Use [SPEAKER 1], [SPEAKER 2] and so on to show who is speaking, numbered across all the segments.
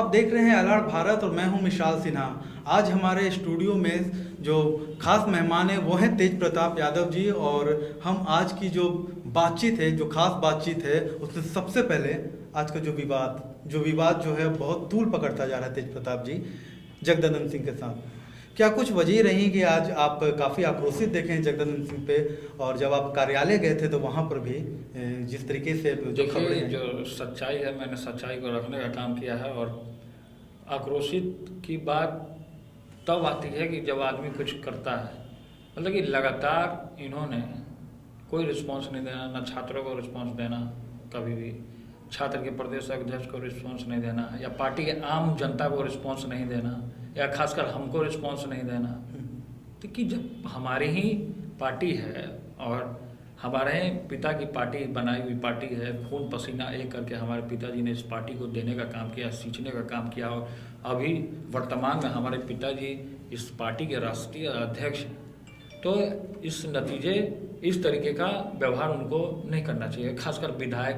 [SPEAKER 1] आप देख रहे हैं अलर्ट भारत और मैं हूं विशाल सिन्हा। आज हमारे स्टूडियो में जो खास मेहमान हैं वो हैं तेज प्रताप यादव जी, और हम आज की जो बातचीत है, जो खास बातचीत है, उसमें सबसे पहले आज का जो विवाद जो है बहुत तूल पकड़ता जा रहा है तेज प्रताप जी जगदानंद सिंह के साथ। क्या कुछ वजह रही कि आज आप काफ़ी आक्रोशित देखें जगदानंद सिंह पे, और जब आप कार्यालय गए थे तो वहाँ पर भी जिस तरीके से जो खबरें हैं।
[SPEAKER 2] जो सच्चाई है, मैंने सच्चाई को रखने का काम किया है। और आक्रोशित की बात तब आती है कि जब आदमी कुछ करता है, मतलब कि लगातार इन्होंने कोई रिस्पांस नहीं देना, ना छात्रों को रिस्पांस देना, कभी भी छात्र के प्रदेश अध्यक्ष को रिस्पांस नहीं देना, या पार्टी के आम जनता को रिस्पांस नहीं देना, या खासकर हमको रिस्पांस नहीं देना। तो कि जब हमारी ही पार्टी है और हमारे पिता की पार्टी बनाई हुई पार्टी है, खून पसीना एक करके हमारे पिताजी ने इस पार्टी को देने का काम किया, सींचने का काम किया, और अभी वर्तमान में हमारे पिताजी इस पार्टी के राष्ट्रीय अध्यक्ष हैं। तो इस नतीजे इस तरीके का व्यवहार उनको नहीं करना चाहिए, खासकर विधायक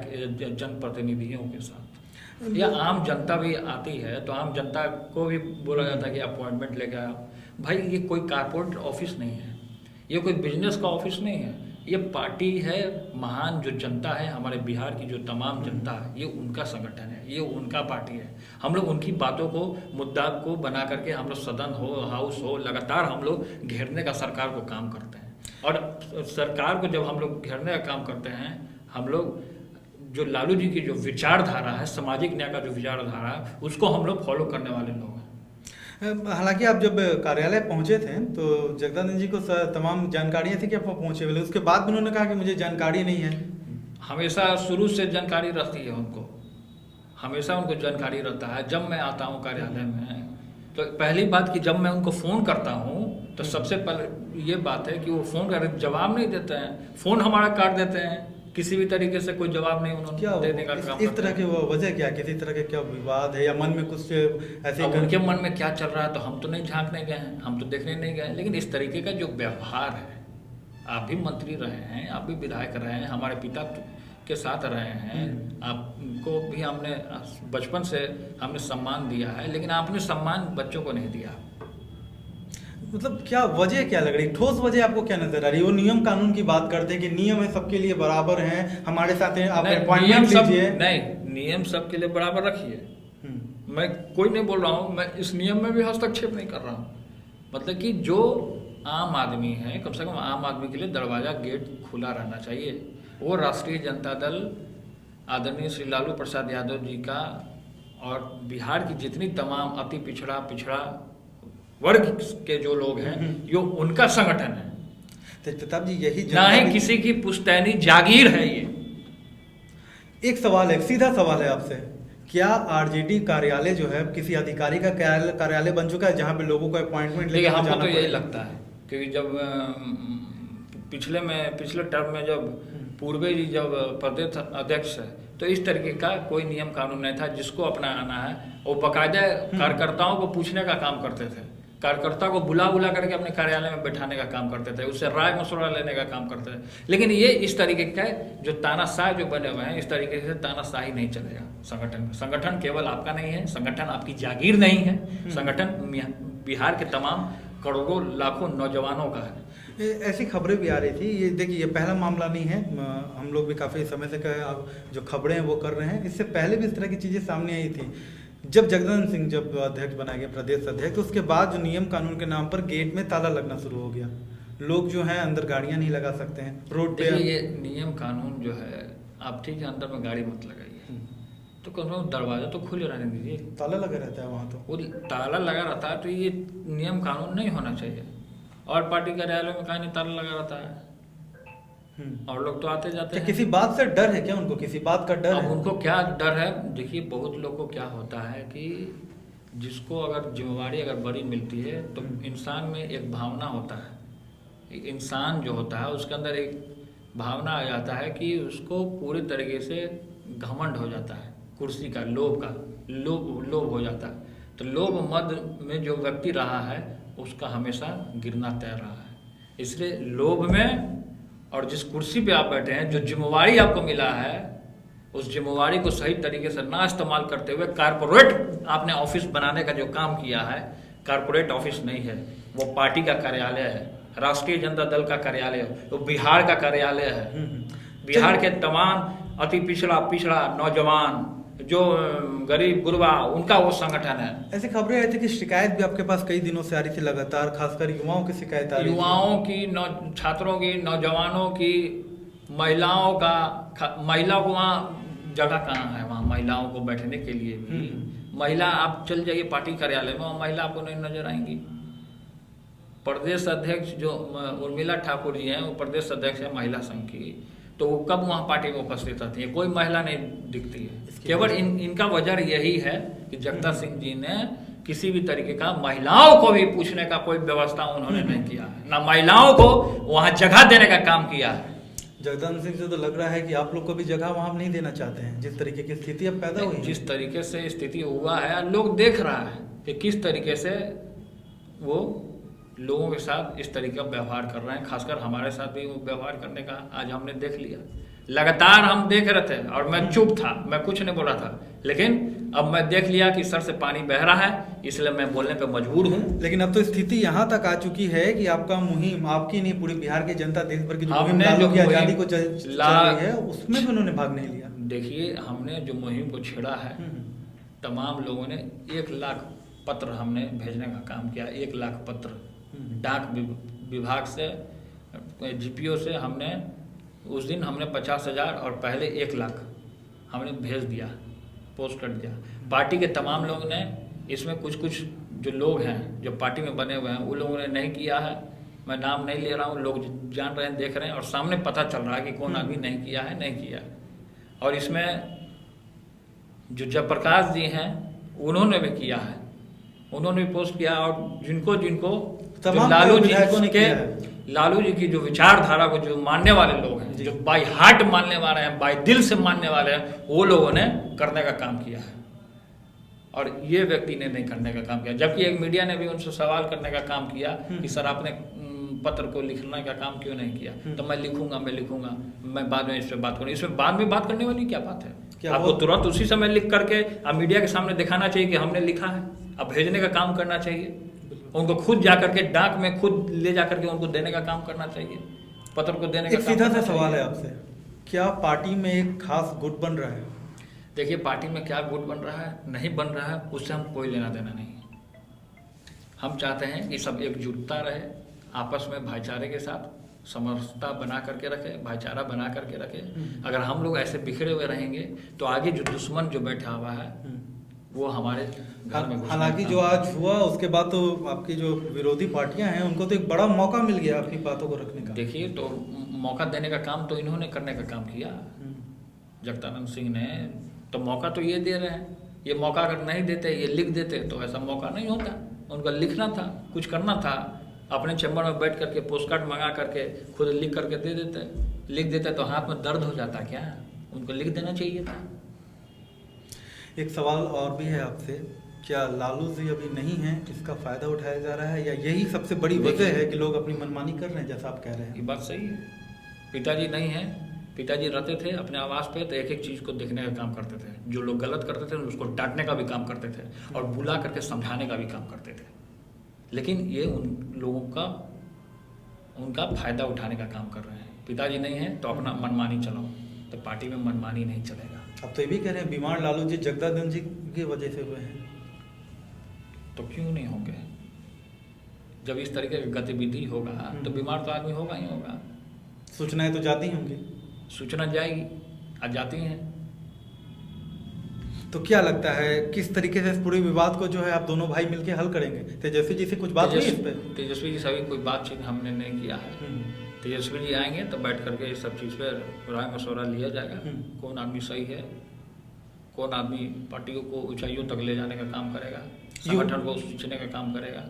[SPEAKER 2] जनप्रतिनिधियों के साथ। या आम जनता भी आती है तो आम जनता को भी बोला जाता है कि अपॉइंटमेंट लेके आओ। भाई ये कोई कारपोरेट ऑफिस नहीं है, ये कोई बिजनेस का ऑफिस नहीं है, ये पार्टी है। महान जो जनता है, हमारे बिहार की जो तमाम जनता है, ये उनका संगठन है, ये उनका पार्टी है। हम लोग उनकी बातों को, मुद्दा को बना करके हम लोग सदन हो, हाउस हो, लगातार हम लोग घेरने का सरकार को काम करते हैं। और सरकार को जब हम लोग घेरने का काम करते हैं, हम लोग जो लालू जी की जो विचारधारा है, सामाजिक न्याय का जो विचारधारा है, उसको हम लोग फॉलो करने वाले लोग हैं।
[SPEAKER 1] हालांकि आप जब कार्यालय पहुंचे थे तो जगदानंद जी को तमाम जानकारियां थी कि आप पहुंचे वाले, उसके बाद भी उन्होंने कहा कि मुझे जानकारी नहीं है।
[SPEAKER 2] हमेशा शुरू से जानकारी रहती है उनको, हमेशा उनको जानकारी रहता है। जब मैं आता हूँ कार्यालय में तो पहली बात कि जब मैं उनको फ़ोन करता हूँ तो सबसे पहले ये बात है कि वो फ़ोन कर जवाब नहीं देते हैं, फ़ोन हमारा काट देते हैं, किसी भी तरीके से कोई जवाब नहीं उन्होंने
[SPEAKER 1] क्या
[SPEAKER 2] देने का काम।
[SPEAKER 1] इस तरह की वजह क्या, किसी तरह के क्या विवाद है या मन में कुछ ऐसे?
[SPEAKER 2] अब उनके मन में क्या चल रहा है तो हम तो नहीं झांकने गए हैं, हम तो देखने नहीं गए, लेकिन इस तरीके का जो व्यवहार है, आप भी मंत्री रहे हैं, आप भी विधायक रहे हैं, हमारे पिता के साथ रहे हैं, आपको भी हमने बचपन से हमने सम्मान दिया है, लेकिन आपने सम्मान बच्चों को नहीं दिया।
[SPEAKER 1] मतलब क्या वजह क्या लग रही, ठोस वजह आपको क्या नजर आ रही है? वो नियम कानून की बात करते हैं कि नियम है, सबके लिए बराबर हैं, हमारे साथ हैं, आप अपॉइंटमेंट लीजिए।
[SPEAKER 2] नहीं, नियम सबके लिए बराबर रखिए, मैं कोई नहीं बोल रहा हूँ, मैं इस नियम में भी हस्तक्षेप नहीं कर रहा हूँ। मतलब कि जो आम आदमी है, कम से कम आम आदमी के लिए दरवाज़ा गेट खुला रहना चाहिए। वो राष्ट्रीय जनता दल आदरणीय श्री लालू प्रसाद यादव जी का और बिहार की जितनी तमाम अति पिछड़ा वर्ग के जो लोग हैं, ये उनका संगठन है।
[SPEAKER 1] तेज प्रताप जी, यही
[SPEAKER 2] ना ही किसी की पुश्तैनी जागीर है ये।
[SPEAKER 1] एक सवाल है, सीधा सवाल है आपसे, क्या आरजेडी कार्यालय जो है किसी अधिकारी का कार्यालय बन चुका है जहां पे लोगों को अपॉइंटमेंट लेके जाना?
[SPEAKER 2] हमको तो यही लगता है, क्योंकि जब पिछले टर्म में जब पूर्वे जी जब प्रदेश अध्यक्ष है तो इस तरीके का कोई नियम कानून नहीं था जिसको अपनाना है। वो बाकायदा कार्यकर्ताओं को पूछने का काम करते थे, कार्यकर्ता को बुला करके अपने कार्यालय में बैठाने का काम करते थे, उससे राय मशवरा लेने का काम करते थे। लेकिन ये इस तरीके का जो तानाशाह जो बने हुए हैं, इस तरीके से तानाशाही नहीं चलेगा संगठन में। संगठन केवल आपका नहीं है, संगठन आपकी जागीर नहीं है, संगठन बिहार के तमाम करोड़ों लाखों नौजवानों का है।
[SPEAKER 1] ऐसी खबरें भी आ रही थी, ये देखिए ये पहला मामला नहीं है, हम लोग भी काफ़ी समय से जो खबरें हैं वो कर रहे हैं, इससे पहले भी इस तरह की चीज़ें सामने आई थी। जब जगदानंद सिंह जब अध्यक्ष बनाए गए, प्रदेश अध्यक्ष, तो उसके बाद जो नियम कानून के नाम पर गेट में ताला लगना शुरू हो गया, लोग जो हैं अंदर गाड़ियां नहीं लगा सकते हैं रोड पे।
[SPEAKER 2] ये नियम कानून जो है, आप ठीक है अंदर में गाड़ी मत लगाइए, तो कम से कम दरवाजा तो खुले रहने दीजिए।
[SPEAKER 1] ताला लगा रहता है वहाँ, तो वो
[SPEAKER 2] ताला लगा रहता है, तो ये नियम कानून नहीं होना चाहिए। और पार्टी कार्यालय में कहीं नहीं ताला लगा रहता है, और लोग तो आते जाते हैं।
[SPEAKER 1] किसी बात से डर है क्या उनको, किसी बात का डर है?
[SPEAKER 2] उनको क्या डर है? देखिए, बहुत लोग को क्या होता है कि जिसको अगर जिम्मेवारी अगर बड़ी मिलती है तो इंसान में एक भावना होता है, एक इंसान जो होता है उसके अंदर एक भावना आ जाता है कि उसको पूरे तरीके से घमंड हो जाता है, कुर्सी का, लोभ हो जाता है। तो लोभ मद में जो व्यक्ति रहा है उसका हमेशा गिरना तय रहा है। इसलिए लोभ में, और जिस कुर्सी पे आप बैठे हैं, जो जिम्मेवारी आपको मिला है, उस जिम्मेवारी को सही तरीके से ना इस्तेमाल करते हुए कारपोरेट आपने ऑफिस बनाने का जो काम किया है, कारपोरेट ऑफिस नहीं है, वो पार्टी का कार्यालय है, राष्ट्रीय जनता दल का कार्यालय है, वो बिहार का कार्यालय है। बिहार के तमाम अति पिछड़ा नौजवान जो गरीब गुरबा उनका वो संगठन है।
[SPEAKER 1] ऐसी खबरें आई थी कि शिकायत भी आपके पास कई दिनों से आ रही थी लगातार, खासकर युवाओं की शिकायत आ रही थी।
[SPEAKER 2] युवाओं की, छात्रों की, नौजवानों की, महिलाओं का, महिला को वहाँ जगह कहाँ है, वहाँ महिलाओं को बैठने के लिए भी महिला, आप चल जाइए पार्टी कार्यालय में, वहाँ महिला आपको नहीं नजर आएंगी। प्रदेश अध्यक्ष जो उर्मिला ठाकुर जी हैं, वो प्रदेश अध्यक्ष है महिला संघ की, तो वो कब वहाँ पार्टी में उपस्थित रहती है? कोई महिला नहीं दिखती है। केवल इनका वजह यही है कि जगता सिंह जी ने किसी भी तरीके का महिलाओं को भी पूछने का कोई व्यवस्था उन्होंने नहीं किया है, ना महिलाओं को वहाँ जगह देने का काम किया है।
[SPEAKER 1] जगदानंद सिंह से तो लग रहा है कि आप लोग को भी जगह वहाँ नहीं देना चाहते हैं, जिस तरीके की स्थिति अब पैदा हुई है।
[SPEAKER 2] जिस तरीके से स्थिति हुआ है, लोग देख रहा है कि किस तरीके से वो लोगों के साथ इस तरीके का व्यवहार कर रहे हैं। खासकर हमारे साथ भी वो व्यवहार करने का आज हमने देख लिया। लगातार हम देख रहे थे और मैं चुप था, मैं कुछ नहीं बोला था, लेकिन अब मैं देख लिया कि सर से पानी बह रहा है, इसलिए मैं बोलने पे मजबूर हूँ।
[SPEAKER 1] लेकिन अब तो स्थिति यहाँ तक आ चुकी है कि आपका मुहिम, आपकी नहीं पूरी बिहार की जनता, देश भर की जो मुहिम लालू की आजादी को चल रही है, उसमें भी उन्होंने भाग नहीं लिया।
[SPEAKER 2] देखिए, हमने जो मुहिम को छेड़ा है, तमाम लोगों ने 1 लाख पत्र हमने भेजने का काम किया। 1 लाख पत्र डाक विभाग से, जीपीओ से हमने उस दिन हमने 50,000 और पहले 1 लाख हमने भेज दिया, पोस्ट कर दिया। पार्टी के तमाम लोग ने, इसमें कुछ जो लोग हैं जो पार्टी में बने हुए हैं, वो लोगों ने नहीं किया है। मैं नाम नहीं ले रहा हूँ, लोग जान रहे हैं, देख रहे हैं और सामने पता चल रहा है कि कौन आदमी नहीं किया है, नहीं किया। और इसमें जो जयप्रकाश जी हैं, उन्होंने भी किया है, उन्होंने भी पोस्ट किया। और जिनको लालू जी की जो विचारधारा को जो मानने वाले लोग हैं, जो बाई हार्ट मानने वाले हैं, बाई दिल से मानने वाले हैं, वो लोगों ने करने का काम किया है और ये व्यक्ति ने नहीं करने का काम किया। जबकि एक मीडिया ने भी उनसे सवाल करने का काम किया कि सर आपने पत्र को लिखने का काम क्यों नहीं किया? तो मैं लिखूंगा, मैं बाद में इस पर बात करूँगा। इसमें बाद में बात करने वाली क्या बात है? आपको तुरंत उसी समय लिख करके अब मीडिया के सामने दिखाना चाहिए कि हमने लिखा है। अब भेजने का काम करना चाहिए, उनको खुद जा करके डाक में खुद ले जा करके उनको देने का काम करना चाहिए, पत्र को देने का।
[SPEAKER 1] सीधा सा सवाल है आपसे, क्या पार्टी में एक खास गुट बन रहा है?
[SPEAKER 2] देखिए, पार्टी में क्या गुट बन रहा है, नहीं बन रहा है, उससे हम कोई लेना देना नहीं। हम चाहते हैं कि सब एकजुटता रहे, आपस में भाईचारे के साथ समरसता बना करके रखे, भाईचारा बना करके रखे। अगर हम लोग ऐसे बिखरे हुए रहेंगे तो आगे जो दुश्मन जो बैठा हुआ है वो हमारे घर में।
[SPEAKER 1] हालांकि जो आज हुआ उसके बाद तो आपकी जो विरोधी पार्टियां हैं उनको तो एक बड़ा मौका मिल गया अपनी बातों को रखने का।
[SPEAKER 2] देखिए, तो मौका देने का काम तो इन्होंने करने का काम किया, जगदानंद सिंह ने। तो मौका तो ये दे रहे हैं, ये मौका अगर नहीं देते, ये लिख देते तो ऐसा मौका नहीं होता। उनको लिखना था, कुछ करना था, अपने चैम्बर में बैठ करके पोस्ट कार्ड मंगा करके खुद लिख करके दे देते। लिख देते तो हाथ में दर्द हो जाता क्या? उनको लिख देना चाहिए था।
[SPEAKER 1] एक सवाल और भी है आपसे, क्या लालू जी अभी नहीं है, इसका फायदा उठाया जा रहा है, या यही सबसे बड़ी वजह है कि लोग अपनी मनमानी कर रहे हैं, जैसा आप कह रहे हैं?
[SPEAKER 2] ये बात सही है। पिताजी नहीं है, पिताजी रहते थे अपने आवास पे तो एक एक चीज़ को देखने का काम करते थे। जो लोग गलत करते थे उसको डांटने का भी काम करते थे और बुला करके समझाने का भी काम करते थे। लेकिन ये उन लोगों का उनका फायदा उठाने का काम कर रहे हैं। पिताजी नहीं है तो अपना मनमानी चलाओ, तो पार्टी में मनमानी नहीं चलेगा।
[SPEAKER 1] अब तो ये भी कह रहे हैं बीमार लालू जी जगदानंद जी की वजह से हुए हैं,
[SPEAKER 2] तो क्यों नहीं होंगे? जब इस तरीके की गतिविधि होगा तो बीमार तो आदमी होगा ही होगा।
[SPEAKER 1] सूचनाएं तो जाती होंगी,
[SPEAKER 2] सूचना जाएगी, आज जाती हैं।
[SPEAKER 1] तो क्या लगता है किस तरीके से इस पूरे विवाद को जो है आप दोनों भाई मिलके हल करेंगे? तेजस्वी जी से कुछ बात हुई इस पे?
[SPEAKER 2] तेजस्वी जी से अभी कोई बातचीत हमने नहीं किया है। तेजस्वी जी आएंगे तो बैठ करके इस सब चीज़ पे राय मशवरा लिया जाएगा। कौन आदमी सही है, कौन आदमी पार्टियों को ऊंचाइयों तक ले जाने का काम करेगा, संगठन को सींचने का काम करेगा।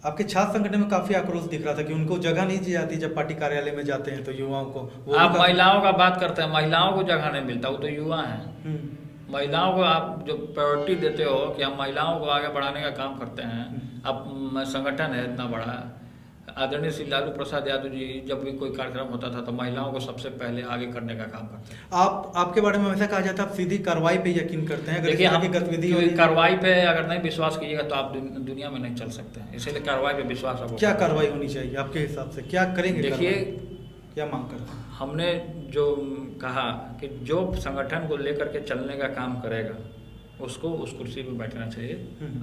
[SPEAKER 1] आपके छात्र संगठन में काफी आक्रोश दिख रहा था कि उनको जगह नहीं दी जाती जब पार्टी कार्यालय में जाते हैं तो युवाओं को।
[SPEAKER 2] आप महिलाओं का बात करते हैं, महिलाओं को जगह नहीं मिलता, वो तो युवा हैं। महिलाओं को आप जो प्रायोरिटी देते हो कि हम महिलाओं को आगे बढ़ाने का काम करते हैं। अब संगठन है इतना बड़ा, आदरणीय श्री लालू प्रसाद यादव जी जब भी कोई कार्यक्रम होता था तो महिलाओं को सबसे पहले आगे करने का काम करते हैं।
[SPEAKER 1] आपके बारे में वैसा कहा जाता है आप सीधी कार्रवाई पे यकीन करते हैं? अगर
[SPEAKER 2] देखिए,
[SPEAKER 1] इस तरह
[SPEAKER 2] हम
[SPEAKER 1] की गतिविधि हो रही है-
[SPEAKER 2] कार्रवाई पे अगर नहीं विश्वास कीजिएगा तो आप दुनिया में नहीं चल सकते हैं, इसीलिए कार्रवाई पे विश्वास आपको
[SPEAKER 1] क्या कार्रवाई होनी चाहिए आपके हिसाब से? क्या करेंगे?
[SPEAKER 2] देखिए,
[SPEAKER 1] कार्रवाई? क्या मांग करते हैं?
[SPEAKER 2] हमने जो कहा कि जो संगठन को लेकर के चलने का काम करेगा उसको उस कुर्सी पे बैठना चाहिए,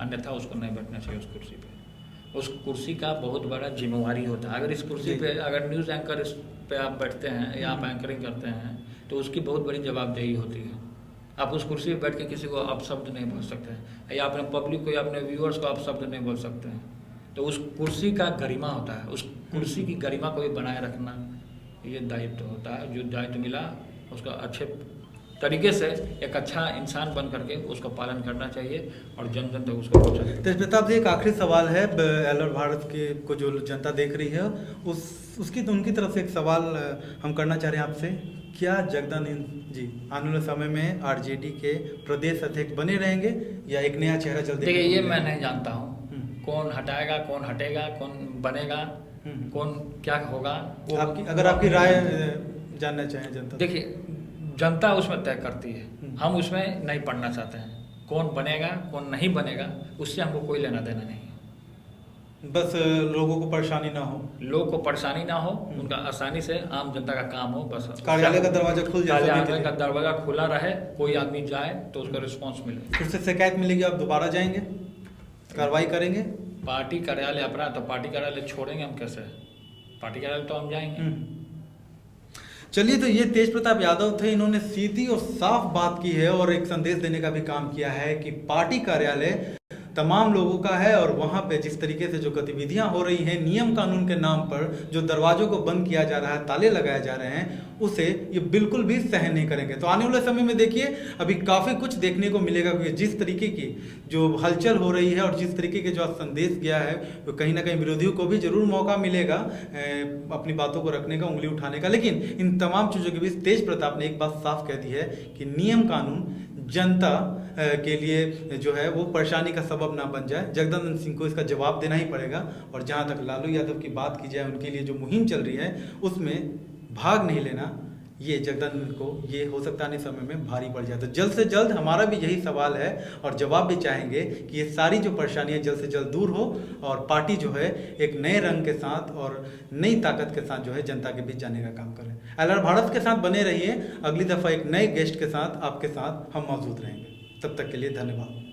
[SPEAKER 2] अन्यथा उसको नहीं बैठना चाहिए उस कुर्सी पे। उस कुर्सी का बहुत बड़ा जिम्मेवारी होता है। अगर इस कुर्सी पे अगर न्यूज़ एंकर इस पे आप बैठते हैं या आप एंकरिंग करते हैं तो उसकी बहुत बड़ी जवाबदेही होती है। आप उस कुर्सी पे बैठ के किसी को अपशब्द नहीं बोल सकते हैं या अपने पब्लिक को या अपने व्यूअर्स को अपशब्द नहीं बोल सकते हैं। तो उस कुर्सी का गरिमा होता है, उस कुर्सी की गरिमा को भी बनाए रखना ये दायित्व होता है। जो दायित्व मिला उसका अच्छे तरीके से एक अच्छा इंसान बन करके उसको पालन करना चाहिए और जन जन तक उसको पहुँचाना।
[SPEAKER 1] तेज प्रताप जी, एक आखिरी सवाल है। एलआर भारत के को जो जनता देख रही है उनकी तरफ से एक सवाल हम करना चाह रहे हैं आपसे। क्या जगदानंद जी आने वाले समय में आरजेडी के प्रदेश अध्यक्ष बने रहेंगे या एक नया चेहरा जल्दी?
[SPEAKER 2] देखिए, ये मैं नहीं जानता हूँ कौन हटाएगा, कौन हटेगा, कौन बनेगा, कौन क्या होगा।
[SPEAKER 1] अगर आपकी राय जानना चाहें जनता?
[SPEAKER 2] देखिए, जनता उसमें तय करती है, हम उसमें नहीं पढ़ना चाहते हैं। कौन बनेगा कौन नहीं बनेगा उससे हमको कोई लेना देना नहीं है।
[SPEAKER 1] बस लोगों को परेशानी ना हो,
[SPEAKER 2] लोगों को परेशानी ना हो, उनका आसानी से आम जनता का काम हो, बस
[SPEAKER 1] कार्यालय का दरवाजा खुल जाए,
[SPEAKER 2] कार्यालय का दरवाजा खुला रहे, कोई आदमी जाए तो उसका रिस्पॉन्स मिले।
[SPEAKER 1] फिर से शिकायत मिलेगी आप दोबारा जाएंगे, कार्रवाई करेंगे?
[SPEAKER 2] पार्टी कार्यालय अपना तो पार्टी कार्यालय छोड़ेंगे हम कैसे? पार्टी कार्यालय तो हम जाएंगे।
[SPEAKER 1] चलिए, तो ये तेज प्रताप यादव थे। इन्होंने सीधी और साफ बात की है और एक संदेश देने का भी काम किया है कि पार्टी कार्यालय तमाम लोगों का है और वहाँ पे जिस तरीके से जो गतिविधियाँ हो रही हैं नियम कानून के नाम पर, जो दरवाजों को बंद किया जा रहा है, ताले लगाए जा रहे हैं, उसे ये बिल्कुल भी सहन नहीं करेंगे। तो आने वाले समय में देखिए अभी काफ़ी कुछ देखने को मिलेगा, क्योंकि जिस तरीके की जो हलचल हो रही है और जिस तरीके के जो संदेश गया है वो कहीं ना कहीं विरोधियों को भी जरूर मौका मिलेगा अपनी बातों को रखने का, उंगली उठाने का। लेकिन इन तमाम चीज़ों के बीच तेज प्रताप ने एक बात साफ कह दी है कि नियम कानून जनता के लिए जो है वो परेशानी का सबब ना बन जाए। जगदानंद सिंह को इसका जवाब देना ही पड़ेगा। और जहाँ तक लालू यादव की बात की जाए, उनके लिए जो मुहिम चल रही है उसमें भाग नहीं लेना, ये जगदानंद को ये हो सकता है आने समय में भारी पड़ जाए। तो जल्द से जल्द हमारा भी यही सवाल है और जवाब भी चाहेंगे कि ये सारी जो परेशानियां जल्द से जल्द दूर हो और पार्टी जो है एक नए रंग के साथ और नई ताकत के साथ जो है जनता के बीच जाने का काम करें। एलआर भारत के साथ बने रहिए। अगली दफ़ा एक नए गेस्ट के साथ आपके साथ हम मौजूद रहेंगे। तब तक के लिए धन्यवाद।